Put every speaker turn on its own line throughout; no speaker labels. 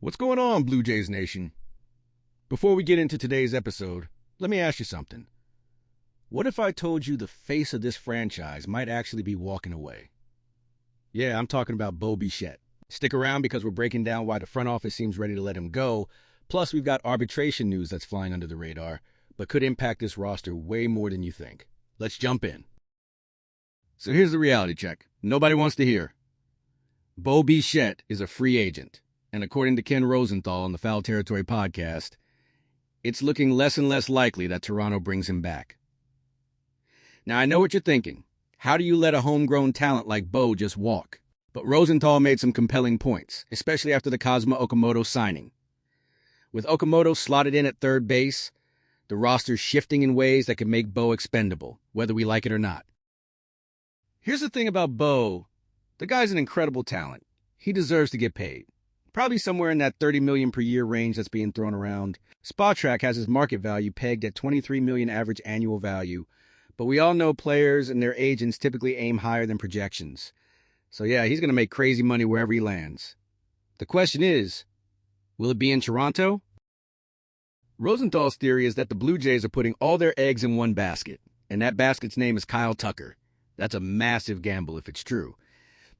What's going on, Blue Jays Nation? Before we get into today's episode, let me ask you something. What if I told you the face of this franchise might actually be walking away? Yeah, I'm talking about Bo Bichette. Stick around because we're breaking down why the front office seems ready to let him go. Plus, we've got arbitration news that's flying under the radar, but could impact this roster way more than you think. Let's jump in. So here's the reality check. Nobody wants to hear. Bo Bichette is a free agent. And according to Ken Rosenthal on the Foul Territory podcast, it's looking less and less likely that Toronto brings him back. Now, I know what you're thinking. How do you let a homegrown talent like Bo just walk? But Rosenthal made some compelling points, especially after the Kazuma Okamoto signing. With Okamoto slotted in at third base, the roster's shifting in ways that can make Bo expendable, whether we like it or not. Here's the thing about Bo. The guy's an incredible talent. He deserves to get paid. Probably somewhere in that $30 million per year range that's being thrown around. Spotrac has his market value pegged at $23 million average annual value, but we all know players and their agents typically aim higher than projections. So yeah, he's going to make crazy money wherever he lands. The question is, will it be in Toronto? Rosenthal's theory is that the Blue Jays are putting all their eggs in one basket, and that basket's name is Kyle Tucker. That's a massive gamble if it's true.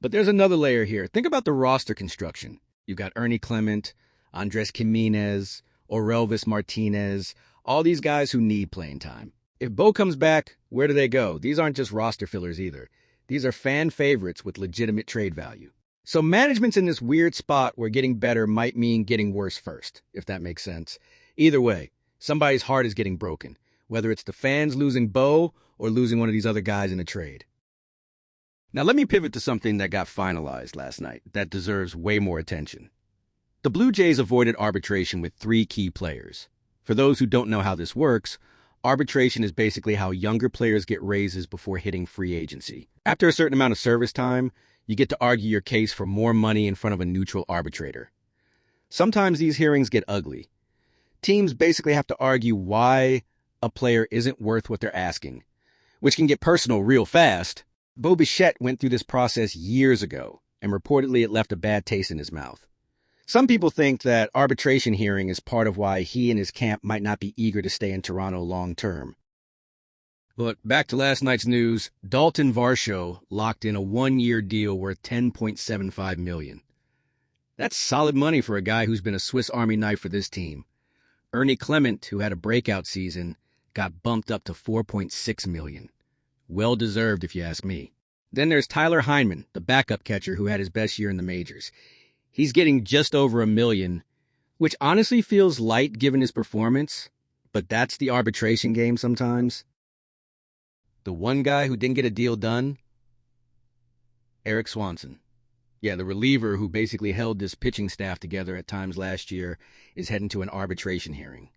But there's another layer here. Think about the roster construction. You've got Clement, Andres Gimenez, Orelvis Martinez, all these guys who need playing time. If Bo comes back, where do they go? These aren't just roster fillers either. These are fan favorites with legitimate trade value. So management's in this weird spot where getting better might mean getting worse first, if that makes sense. Either way, somebody's heart is getting broken, whether it's the fans losing Bo or losing one of these other guys in a trade. Now let me pivot to something that got finalized last night that deserves way more attention. The Blue Jays avoided arbitration with 3 key players. For those who don't know how this works, arbitration is basically how younger players get raises before hitting free agency. After a certain amount of service time, you get to argue your case for more money in front of a neutral arbitrator. Sometimes these hearings get ugly. Teams basically have to argue why a player isn't worth what they're asking, which can get personal real fast. Bo Bichette went through this process years ago, and reportedly it left a bad taste in his mouth. Some people think that arbitration hearing is part of why he and his camp might not be eager to stay in Toronto long term. But back to last night's news, Dalton Varsho locked in a 1-year deal worth $10.75 million. That's solid money for a guy who's been a Swiss Army knife for this team. Clement, who had a breakout season, got bumped up to $4.6 million. Well-deserved, if you ask me. Then there's Tyler Heineman, the backup catcher who had his best year in the majors. He's getting just over $1 million, which honestly feels light given his performance, but that's the arbitration game sometimes. The one guy who didn't get a deal done? Eric Swanson. Yeah, the reliever who basically held this pitching staff together at times last year is heading to an arbitration hearing.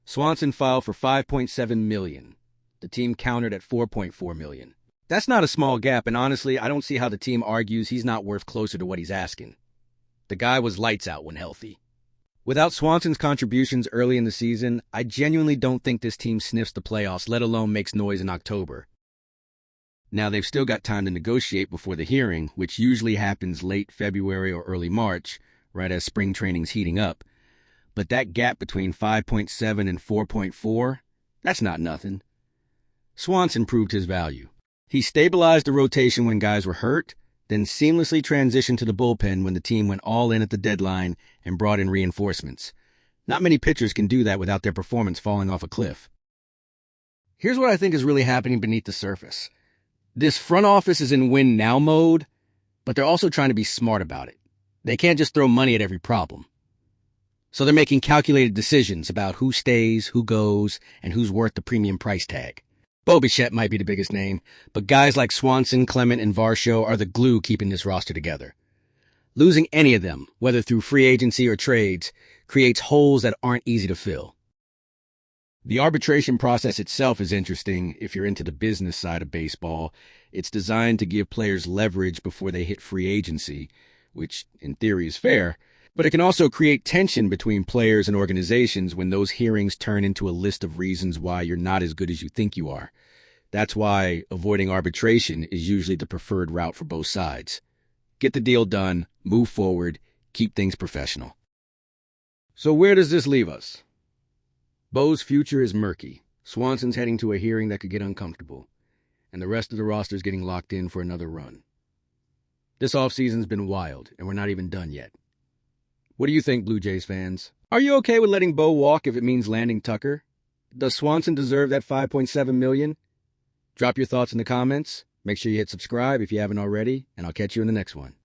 Swanson filed for $5.7 million. The team countered at $4.4 million. That's not a small gap, and honestly, I don't see how the team argues he's not worth closer to what he's asking. The guy was lights out when healthy. Without Swanson's contributions early in the season, I genuinely don't think this team sniffs the playoffs, let alone makes noise in October. Now, they've still got time to negotiate before the hearing, which usually happens late February or early March, right as spring training's heating up. But that gap between 5.7 and 4.4, that's not nothing. Swanson proved his value. He stabilized the rotation when guys were hurt, then seamlessly transitioned to the bullpen when the team went all in at the deadline and brought in reinforcements. Not many pitchers can do that without their performance falling off a cliff. Here's what I think is really happening beneath the surface. This front office is in win now mode, but they're also trying to be smart about it. They can't just throw money at every problem. So they're making calculated decisions about who stays, who goes, and who's worth the premium price tag. Bo Bichette might be the biggest name, but guys like Swanson, Clement, and Varsho are the glue keeping this roster together. Losing any of them, whether through free agency or trades, creates holes that aren't easy to fill. The arbitration process itself is interesting if you're into the business side of baseball. It's designed to give players leverage before they hit free agency, which in theory is fair, but it can also create tension between players and organizations when those hearings turn into a list of reasons why you're not as good as you think you are. That's why avoiding arbitration is usually the preferred route for both sides. Get the deal done, move forward, Keep things professional. So where does this leave us? Bo's future is murky. Swanson's heading to a hearing that could get uncomfortable, and the rest of the roster's getting locked in for another run. This offseason's been wild, and we're not even done yet. What do you think, Blue Jays fans? Are you okay with letting Bo walk if it means landing Tucker? Does Swanson deserve that $5.7 million? Drop your thoughts in the comments. Make sure you hit subscribe if you haven't already, and I'll catch you in the next one.